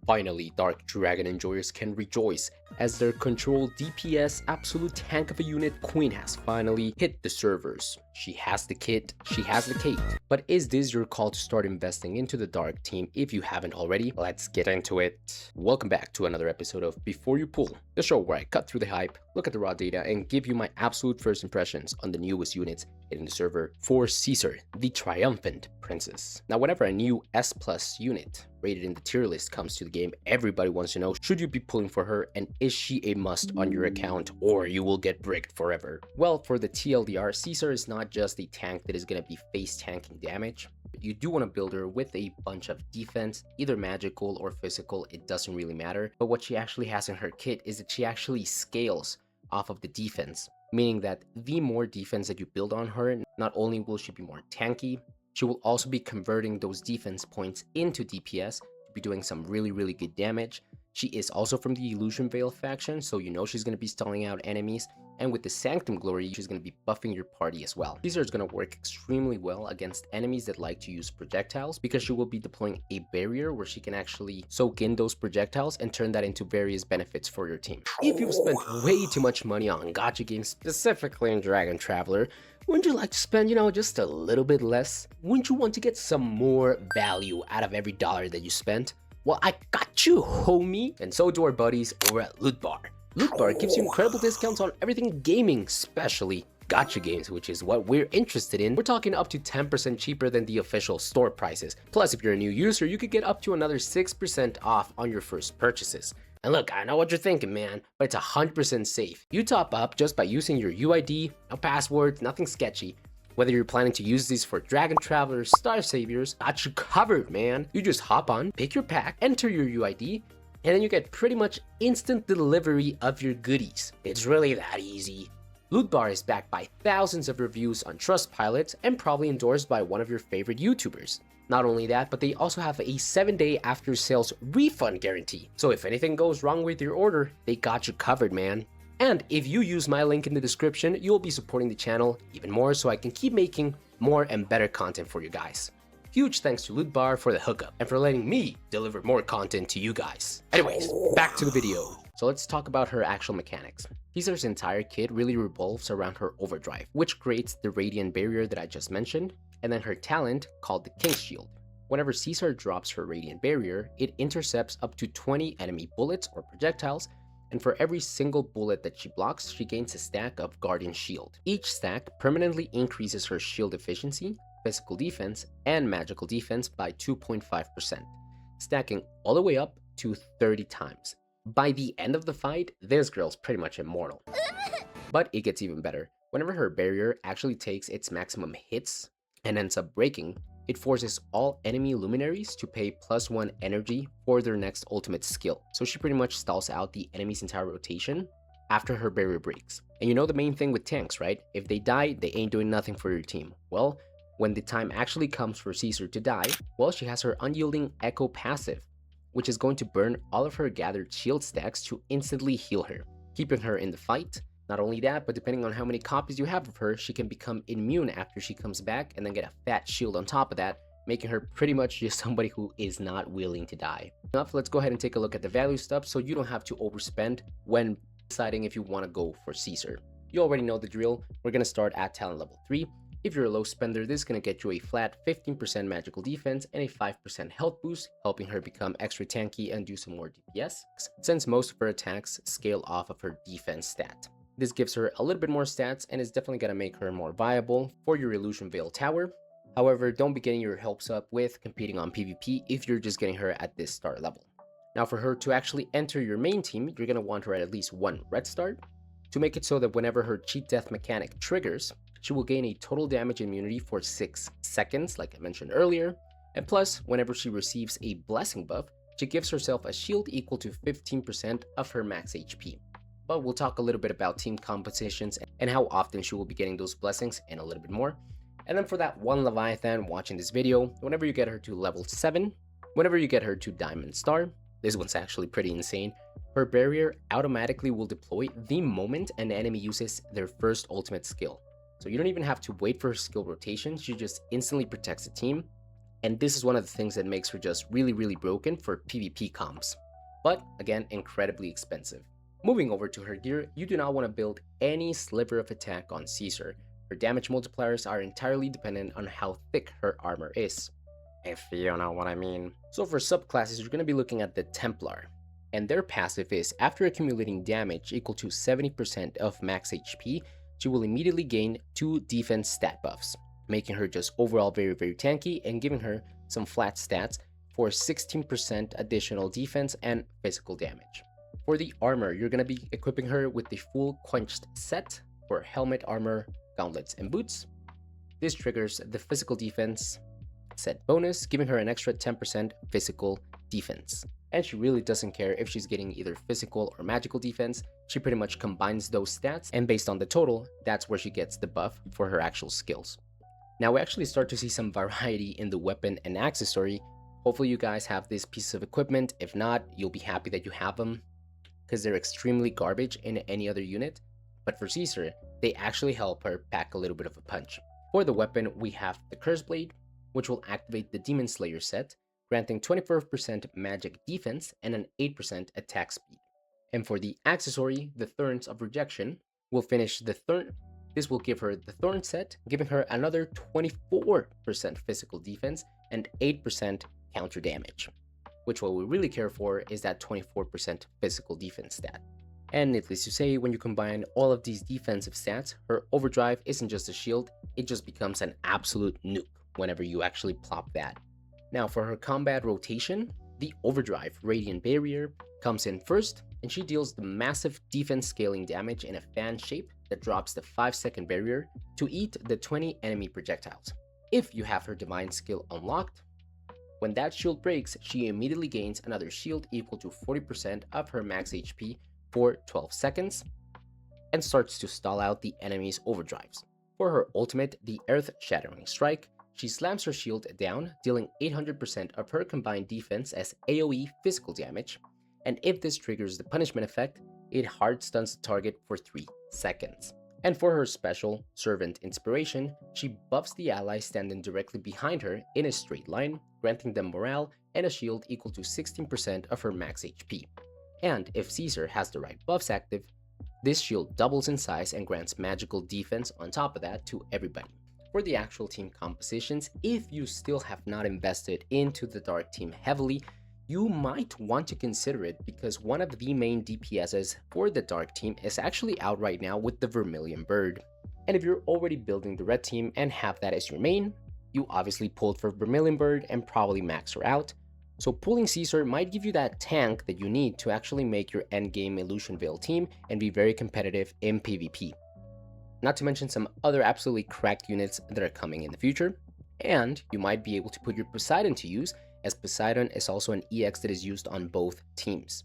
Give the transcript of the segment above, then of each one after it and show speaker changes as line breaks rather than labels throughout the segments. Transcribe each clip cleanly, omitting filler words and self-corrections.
Finally, Dark Dragon enjoyers can rejoice as their control DPS absolute tank of a unit Queen has finally hit the servers. She has the kit, she has the cake. But is this your call to start investing into the Dark team if you haven't already? Let's get into it. Welcome back to another episode of Before You Pull, the show where I cut through the hype, look at the raw data, and give you my absolute first impressions on the newest units in the server for Caesar, the triumphant princess. Now, whenever a new S+ unit rated in the tier list comes to the game, everybody wants to know, should you be pulling for her, and is she a must on your account, or you will get bricked forever? Well, for the TLDR, Caesar is not just a tank that is going to be face tanking damage. You do want to build her with a bunch of defense, either magical or physical, it doesn't really matter. But what she actually has in her kit is that she actually scales off of the defense, meaning that the more defense that you build on her, not only will she be more tanky, she will also be converting those defense points into DPS to be doing some really good damage. She is also from the Illusion Veil faction, so you know she's going to be stalling out enemies, and with the Sanctum Glory, she's going to be buffing your party as well. Caesar is going to work extremely well against enemies that like to use projectiles, because she will be deploying a barrier where she can actually soak in those projectiles and turn that into various benefits for your team. If you've spent way too much money on gacha games, specifically in Dragon Traveler, wouldn't you like to spend, just a little bit less? Wouldn't you want to get some more value out of every dollar that you spent? Well, I got you, homie! And so do our buddies over at Loot Bar. Loot Bar gives you incredible discounts on everything gaming, especially gacha games, which is what we're interested in. We're talking up to 10% cheaper than the official store prices. Plus, if you're a new user, you could get up to another 6% off on your first purchases. And look, I know what you're thinking, man, but it's 100% safe. You top up just by using your UID, no passwords, nothing sketchy. Whether you're planning to use these for Dragon Travelers, Star Saviors, got you covered, man. You just hop on, pick your pack, enter your UID, and then you get pretty much instant delivery of your goodies. It's really that easy. Loot Bar is backed by thousands of reviews on Trustpilot and probably endorsed by one of your favorite YouTubers. Not only that, but they also have a 7-day after sales refund guarantee. So if anything goes wrong with your order, they got you covered, man. And if you use my link in the description, you'll be supporting the channel even more so I can keep making more and better content for you guys. Huge thanks to Loot Bar for the hookup and for letting me deliver more content to you guys. Anyways, back to the video. So let's talk about her actual mechanics. Caesar's entire kit really revolves around her overdrive, which creates the radiant barrier that I just mentioned, and then her talent called the King's Shield. Whenever Caesar drops her radiant barrier, it intercepts up to 20 enemy bullets or projectiles, and for every single bullet that she blocks, she gains a stack of Guardian Shield. Each stack permanently increases her shield efficiency, physical defense, and magical defense by 2.5%, stacking all the way up to 30 times. By the end of the fight, this girl's pretty much immortal. But it gets even better. Whenever her barrier actually takes its maximum hits and ends up breaking, it forces all enemy luminaries to pay +1 energy for their next ultimate skill. So she pretty much stalls out the enemy's entire rotation after her barrier breaks. And you know the main thing with tanks, right? If they die, they ain't doing nothing for your team. Well, when the time actually comes for Caesar to die, well, she has her unyielding Echo passive, which is going to burn all of her gathered shield stacks to instantly heal her, keeping her in the fight. Not only that, but depending on how many copies you have of her, she can become immune after she comes back and then get a fat shield on top of that, making her pretty much just somebody who is not willing to die. Enough, let's go ahead and take a look at the value stuff so you don't have to overspend when deciding if you want to go for Caesar. You already know the drill. We're going to start at talent level 3. If you're a low spender, this is going to get you a flat 15% magical defense and a 5% health boost, helping her become extra tanky and do some more DPS, since most of her attacks scale off of her defense stat. This gives her a little bit more stats and is definitely going to make her more viable for your Illusion Veil tower. However, don't be getting your hopes up with competing on PvP if you're just getting her at this start level. Now for her to actually enter your main team, you're going to want her at least 1 red start to make it so that whenever her cheat death mechanic triggers, she will gain a total damage immunity for 6 seconds, like I mentioned earlier. And plus, whenever she receives a blessing buff, she gives herself a shield equal to 15% of her max HP. But we'll talk a little bit about team compositions and how often she will be getting those blessings and a little bit more. And then for that one Leviathan watching this video, whenever you get her to level 7, whenever you get her to Diamond Star, this one's actually pretty insane, her barrier automatically will deploy the moment an enemy uses their first ultimate skill. So you don't even have to wait for her skill rotation, she just instantly protects the team. and this is one of the things that makes her just really broken for PvP comps. But again, incredibly expensive. Moving over to her gear, you do not want to build any sliver of attack on Caesar. Her damage multipliers are entirely dependent on how thick her armor is, if you know what I mean. So for subclasses, you're going to be looking at the Templar, and their passive is, after accumulating damage equal to 70% of max HP, she will immediately gain 2 defense stat buffs, making her just overall very tanky and giving her some flat stats for 16% additional defense and physical damage. For the armor, you're going to be equipping her with the full quenched set for helmet, armor, gauntlets, and boots. This triggers the physical defense set bonus, giving her an extra 10% physical defense. And she really doesn't care if she's getting either physical or magical defense. She pretty much combines those stats, and based on the total, that's where she gets the buff for her actual skills. Now we actually start to see some variety in the weapon and accessory. Hopefully you guys have this piece of equipment. If not, you'll be happy that you have them, because they're extremely garbage in any other unit. But for Caesar, they actually help her pack a little bit of a punch. For the weapon, we have the Curse Blade, which will activate the Demon Slayer set, granting 24% magic defense and an 8% attack speed. And for the accessory, the Thorns of Rejection, will finish the Thorn. This will give her the Thorn set, giving her another 24% physical defense and 8% counter damage, which what we really care for is that 24% physical defense stat. And needless to say, when you combine all of these defensive stats, her overdrive isn't just a shield, it just becomes an absolute nuke whenever you actually plop that. Now for her combat rotation, the overdrive Radiant Barrier comes in first, and she deals the massive defense scaling damage in a fan shape that drops the 5-second barrier to eat the 20 enemy projectiles. If you have her divine skill unlocked, when that shield breaks, she immediately gains another shield equal to 40% of her max HP for 12 seconds and starts to stall out the enemy's overdrives. For her ultimate, the Earth Shattering Strike, she slams her shield down, dealing 800% of her combined defense as AoE physical damage, and if this triggers the punishment effect, it hard stuns the target for 3 seconds. And for her special, Servant Inspiration, she buffs the ally standing directly behind her in a straight line, granting them morale and a shield equal to 16% of her max HP. And if Caesar has the right buffs active, this shield doubles in size and grants magical defense on top of that to everybody. For the actual team compositions, if you still have not invested into the Dark team heavily, you might want to consider it, because one of the main DPSs for the Dark team is actually out right now with the Vermilion Bird. And if you're already building the Red team and have that as your main, you obviously pulled for Vermilion Bird and probably max her out. So pulling Caesar might give you that tank that you need to actually make your endgame Illusion Veil team and be very competitive in PvP. Not to mention some other absolutely cracked units that are coming in the future. And you might be able to put your Poseidon to use, as Poseidon is also an EX that is used on both teams.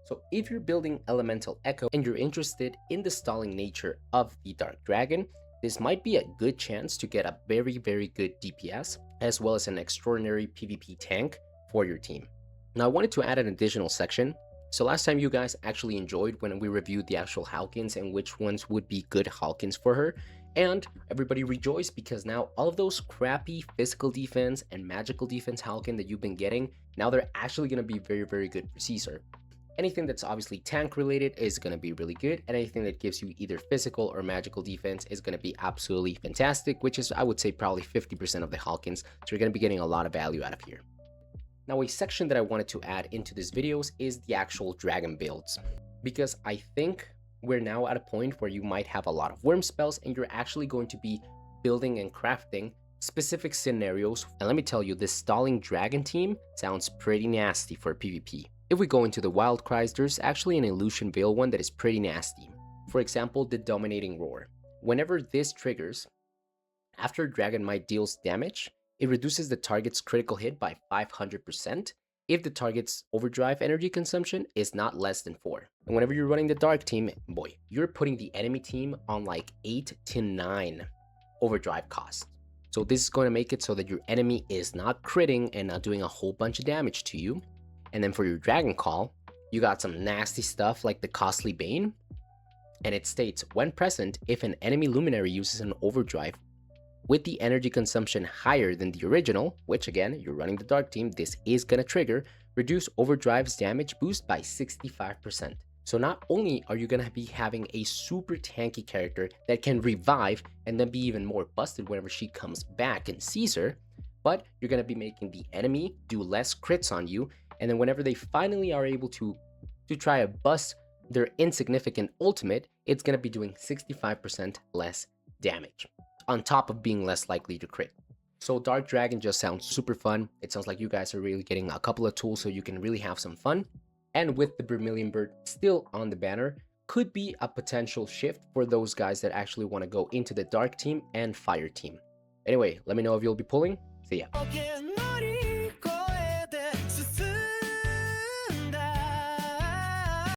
So if you're building Elemental Echo and you're interested in the stalling nature of the Dark Dragon, this might be a good chance to get a very good DPS, as well as an extraordinary PvP tank for your team. Now I wanted to add an additional section. So last time you guys actually enjoyed when we reviewed the actual Howlkins and which ones would be good Howlkins for her, and everybody rejoiced because now all of those crappy physical defense and magical defense Howlkin that you've been getting, now they're actually going to be very good for Caesar. Anything that's obviously tank related is going to be really good, and anything that gives you either physical or magical defense is going to be absolutely fantastic, which is, I would say, probably 50% of the Howlkins, so you're going to be getting a lot of value out of here. Now a section that I wanted to add into this videos is the actual dragon builds, because I think we're now at a point where you might have a lot of Whyrm spells and you're actually going to be building and crafting specific scenarios. And let me tell you, this stalling dragon team sounds pretty nasty for PvP. If we go into the wild cries, there's actually an Illusion Veil one that is pretty nasty. For example, the Dominating Roar. Whenever this triggers, after Dragonmite deals damage, it reduces the target's critical hit by 500% if the target's overdrive energy consumption is not less than 4. And whenever you're running the Dark team, boy, you're putting the enemy team on like 8 to 9 overdrive cost. So this is going to make it so that your enemy is not critting and not doing a whole bunch of damage to you. And then for your Dragon Call, you got some nasty stuff like the Costly Bane. And it states, when present, if an enemy luminary uses an overdrive With the energy consumption higher than the original, which again, you're running the dark team, this is gonna trigger, reduce overdrive's damage boost by 65%. So not only are you gonna be having a super tanky character that can revive and then be even more busted whenever she comes back and sees her, but you're gonna be making the enemy do less crits on you, and then whenever they finally are able to try to bust their insignificant ultimate, it's gonna be doing 65% less damage, on top of being less likely to crit. So Dark Dragon just sounds super fun. It sounds like you guys are really getting a couple of tools so you can really have some fun. And with the Vermilion Bird still on the banner, could be a potential shift for those guys that actually want to go into the Dark team and Fire team. Anyway, let me know if you'll be pulling. See ya.